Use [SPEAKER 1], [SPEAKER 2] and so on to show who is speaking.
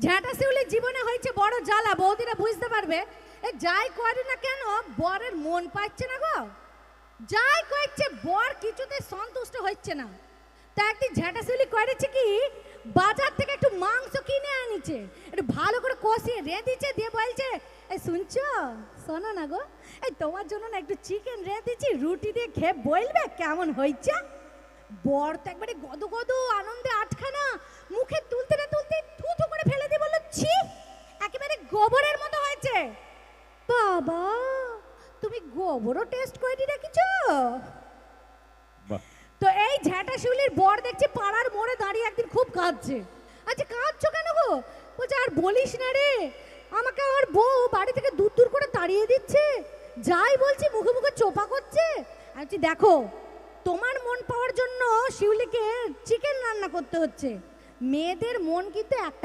[SPEAKER 1] ঝ্যাঁটা শিউলির জীবনে হয়েছে বড় জ্বালা, বৌদিরা বুঝতে পারবে। এ যাই করে না কেন বরের মন পাচ্ছে না গো, যাই করছে বর কিছুতে সন্তুষ্ট হচ্ছে না। তা একদিন ঝ্যাঁটা শিউলি করেছে কি, বাজার থেকে একটু মাংস কিনে আনিছে, একটু ভালো করে কষিয়ে রেঁধেছে, দিয়ে বলছে এই শুনছো, শোনো না গো, এই তোমার জন্য না একটু চিকেন রেঁধেছি, রুটি দিয়ে খেয়ে বলবে কেমন হয়েছে। বর তো একবারে গদ গদ আনন্দে আটখানা, মুখে তুলতে না তুলতে থু থু করে ফেলে দিয়ে বললো ছি, একেবারে গোবরের মতো হয়েছে। বাবা, তুমি গোবরও টেস্ট করে রেখেছ। তো এই ঝ্যাঁটা শিউলির বর দেখছি পাড়ার মোড়ে দাঁড়িয়ে একদিন খুব কাঁদছে। আচ্ছা কাঁদছো কেন গো? বলছে আর বলিস না রে, আমাকে আমার বউ বাড়ি থেকে দূর দূর করে তাড়িয়ে দিচ্ছে, যাই বলছি মুখে মুখে চোপা করছে। আচ্ছা দেখো, তোমার মন পাওয়ার জন্য শিউলিকে চিকেন রান্না করতে হচ্ছে, মেয়েদের মন কিন্তু একটা